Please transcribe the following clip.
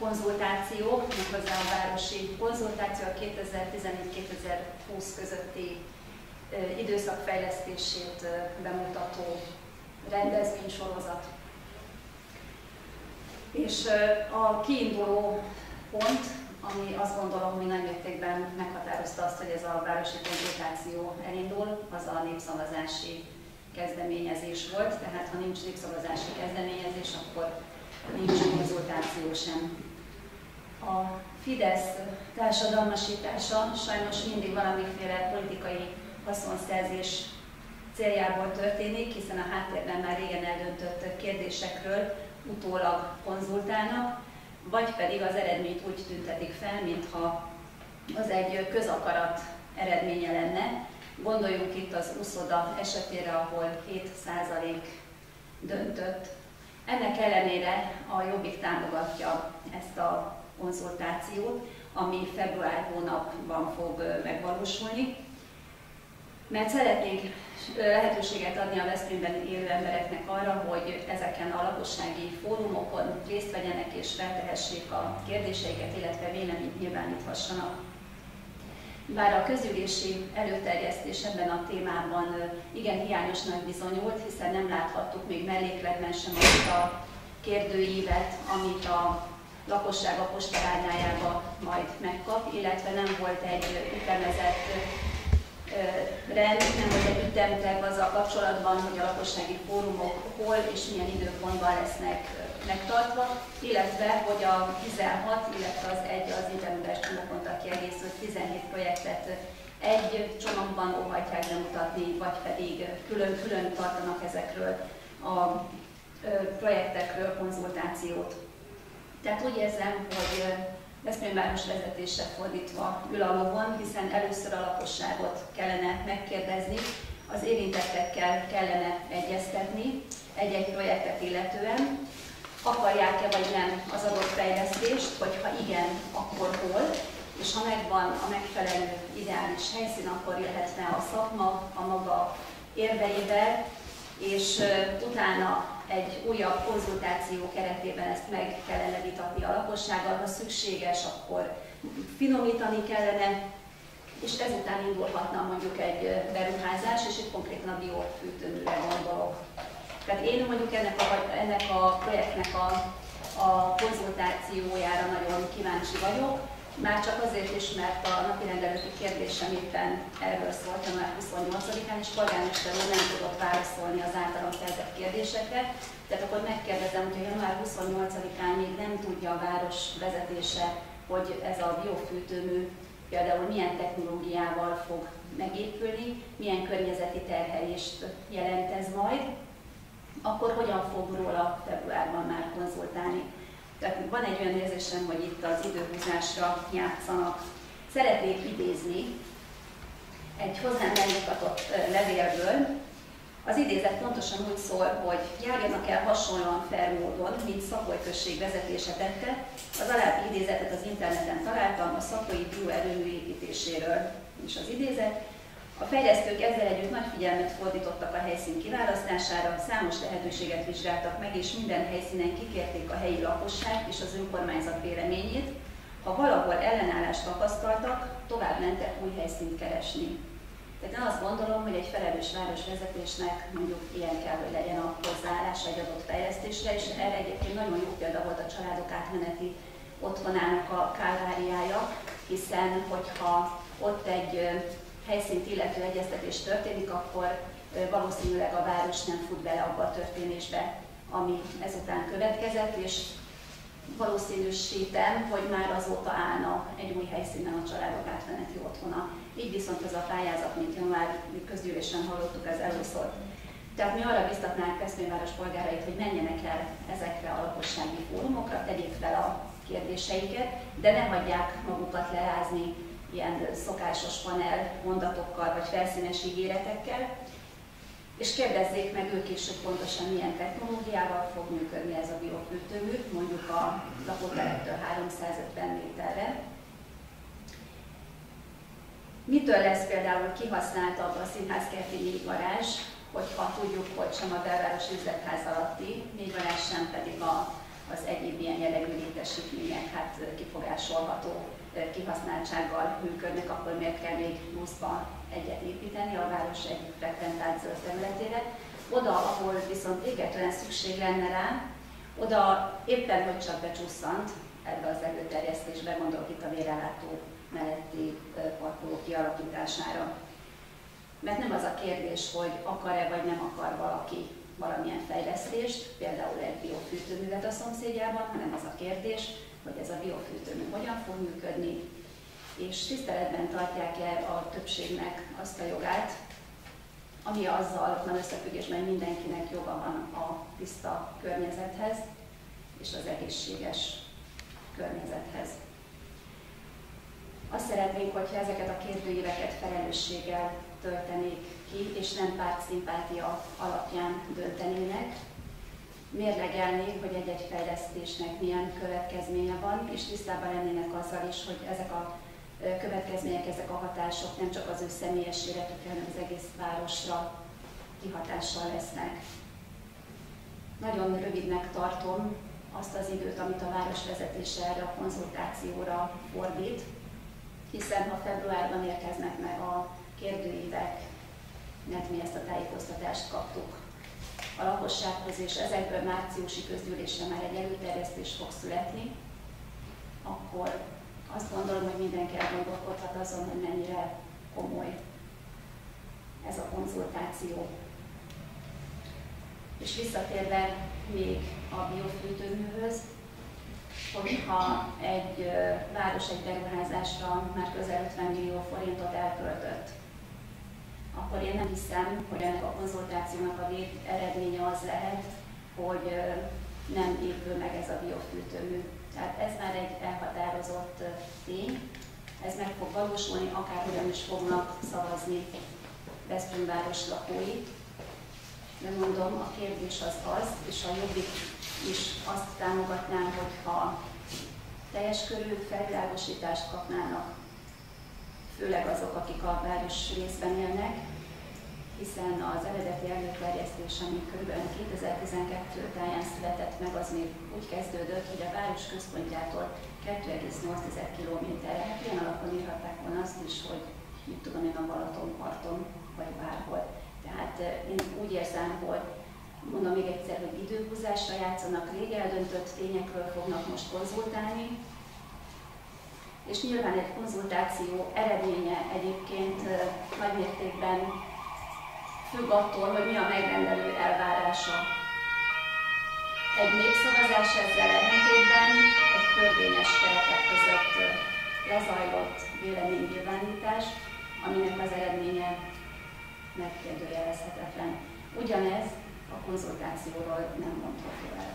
konzultáció, méghozzá a városi konzultáció a 2014-2020 közötti időszak fejlesztését bemutató rendezvénysorozat. És a kiinduló pont, ami azt gondolom, hogy nagy mértékben meghatározta azt, hogy ez a városi konzultáció elindul, az a népszavazási kezdeményezés volt. Tehát ha nincs népszavazási kezdeményezés, akkor nincs konzultáció sem. A Fidesz társadalmasítása sajnos mindig valamiféle politikai haszonszerzés céljából történik, hiszen a háttérben már régen eldöntött kérdésekről utólag konzultálnak, vagy pedig az eredményt úgy tüntetik fel, mintha az egy közakarat eredménye lenne. Gondoljunk itt az Uszoda esetére, ahol 7% döntött. Ennek ellenére a Jobbik támogatja ezt a konzultációt, ami február hónapban fog megvalósulni, mert szeretnénk lehetőséget adni a Veszprémben élő embereknek arra, hogy ezeken a lakossági fórumokon részt vegyenek és feltehessék a kérdéseiket, illetve véleményt nyilváníthassanak. Bár a közülési előterjesztés ebben a témában igen hiányosnak bizonyult, hiszen nem láthattuk még mellékletben sem azt a kérdőívet, amit a lakosság a postaládnájába majd megkap, illetve nem volt egy ütemezett rend, nem volt egy ütemterv azzal kapcsolatban, hogy a lakossági fórumok hol és milyen időpontban lesznek megtartva, illetve hogy a 16, illetve az az internetes csomagponttal kiegészült 17 projektet egy csomagban óhajtják bemutatni, vagy pedig külön tartanak ezekről a projektekről konzultációt. Tehát úgy érzem, hogy Veszprém város vezetése fordítva ül a lovon, hiszen először a lakosságot kellene megkérdezni, az érintettekkel kellene egyeztetni egy-egy projektet illetően, akarják-e vagy nem az adott fejlesztést, vagy ha igen, akkor hol, és ha megvan a megfelelő ideális helyszín, akkor jöhetne a szakma a maga érveivel, és utána egy újabb konzultáció keretében ezt meg kellene vitatni a lakossággal, ha szükséges, akkor finomítani kellene, és ezután indulhatna mondjuk egy beruházás, és itt konkrétan a biofűtőműre gondolok. Tehát én mondjuk ennek a projektnek a konzultációjára nagyon kíváncsi vagyok, már csak azért is, mert a napirend előtti kérdésem éppen erről szólt január 28-án, és polgármester úr nem tudott válaszolni az általam feltett kérdésekre. Tehát akkor megkérdezem, hogy január 28-án még nem tudja a város vezetése, hogy ez a biofűtőmű például milyen technológiával fog megépülni, milyen környezeti terhelést jelent ez majd, akkor hogyan fog róla februárban már konzultálni. Tehát van egy olyan érzésem, hogy itt az időhúzásra játszanak. Szeretnék idézni egy hozzám eljutatott levélből. Az idézet pontosan úgy szól, hogy járjanak el hasonlóan fair módon, mint Szapoly község vezetése tette. Az alábbi idézetet az interneten találtam a szapolyi bioerőmű építéséről. És az idézet: a fejlesztők ezzel együtt nagy figyelmet fordítottak a helyszín kiválasztására, számos lehetőséget vizsgáltak meg, és minden helyszínen kikérték a helyi lakosság és az önkormányzat véleményét. Ha valahol ellenállást tapasztaltak, tovább mentek új helyszínt keresni. Tehát én azt gondolom, hogy egy felelős városvezetésnek mondjuk ilyen kell, hogy legyen a hozzáállása egy adott fejlesztésre, és erre egyébként nagyon jó példa volt a családok átmeneti otthonának a kálváriája, hiszen hogyha ott egy helyszínt illető egyeztetés történik, akkor valószínűleg a város nem fut bele abba a történésbe, ami ezután következett, és valószínűsítem, hogy már azóta állna egy új helyszínen a családok átmeneti otthona. Így viszont ez a pályázat, mint január közgyűlésen hallottuk, ez előszólt. Tehát mi arra biztatnánk Veszprémváros polgárait, hogy menjenek el ezekre a lakossági fórumokra, tegyék fel a kérdéseiket, de ne hagyják magukat lerázni ilyen szokásos panel mondatokkal vagy felszínes ígéretekkel, és kérdezzék meg ők is, hogy pontosan milyen technológiával fog működni ez a biofűtőmű, mondjuk a lakótelektől 350 méterre. Mitől lesz például kihasználtabb a színházkerti négygarázs, hogyha tudjuk, hogy sem a belvárosi üzletház alatti négygarázs, sem pedig a az egyéb ilyen jellegű létesítmények kifogásolható kihasználtsággal működnek, akkor miért kell még pluszba egyet építeni a város egyik frekventált zöld területére. Oda, ahol viszont égetően szükség lenne rá, oda éppen hogy csak becsusszant ebbe az előterjesztésbe, gondolok itt a vérellátó melletti parkoló kialakítására. Mert nem az a kérdés, hogy akar-e vagy nem akar valaki valamilyen fejlesztést, például egy biofűtőművet a szomszédjában, hanem az a kérdés, hogy ez a biofűtőmű hogyan fog működni, és tiszteletben tartják-e a többségnek azt a jogát, ami azzal van összefüggésben, hogy mindenkinek joga van a tiszta környezethez és az egészséges környezethez. Azt szeretnénk, hogyha ezeket a kérdőíveket felelősséggel töltenék ki, és nem pártszimpátia alapján döntenének, mérlegelnék, hogy egy-egy fejlesztésnek milyen következménye van, és tisztában lennének azzal is, hogy ezek a következmények, ezek a hatások nem csak az ő személyes életükre, hanem az egész városra kihatással lesznek. Nagyon rövidnek tartom azt az időt, amit a város vezetése erre a konzultációra fordít, hiszen ha februárban érkeznek meg a kérdőívek, mert mi ezt a tájékoztatást kaptuk a lakossághoz, és ezekből márciusi közgyűlésre már egy előterjesztés fog születni, akkor azt gondolom, hogy mindenki elgondolkodhat azon, hogy mennyire komoly ez a konzultáció. És visszatérve még a biofűtőműhöz, hogyha egy város egy beruházásra már közel 50 millió forintot elköltött, akkor én nem hiszem, hogy ennek a konzultációnak a végeredménye az lehet, hogy nem épül meg ez a biofűtőmű. Tehát ez már egy elhatározott tény, ez meg fog valósulni, akárhogyan is fognak szavazni Veszprém város lakói. De mondom, a kérdés az, és a Jobbik is azt támogatnám, hogyha teljes körű felvilágosítást kapnának, főleg azok, akik a város részben élnek, hiszen az eredeti előterjesztés, ami kb. 2012 táján született meg, az még úgy kezdődött, hogy a város központjától 2,8 kilométerre, hát ilyen alapon írhatták volna azt is, hogy mit tudom én, a Balatonparton, vagy bárhol. Tehát én úgy érzem, hogy mondom még egyszer, hogy időhúzásra játszanak, rég eldöntött tényekről fognak most konzultálni, és nyilván egy konzultáció eredménye egyébként nagymértékben függ attól, hogy mi a megrendelő elvárása. Egy népszavazás ezzel ellentétben egy törvényes keretek között lezajlott véleménynyilvánítás, aminek az eredménye megkérdőjelezhetetlen. Ugyanez a konzultációról nem mondható el.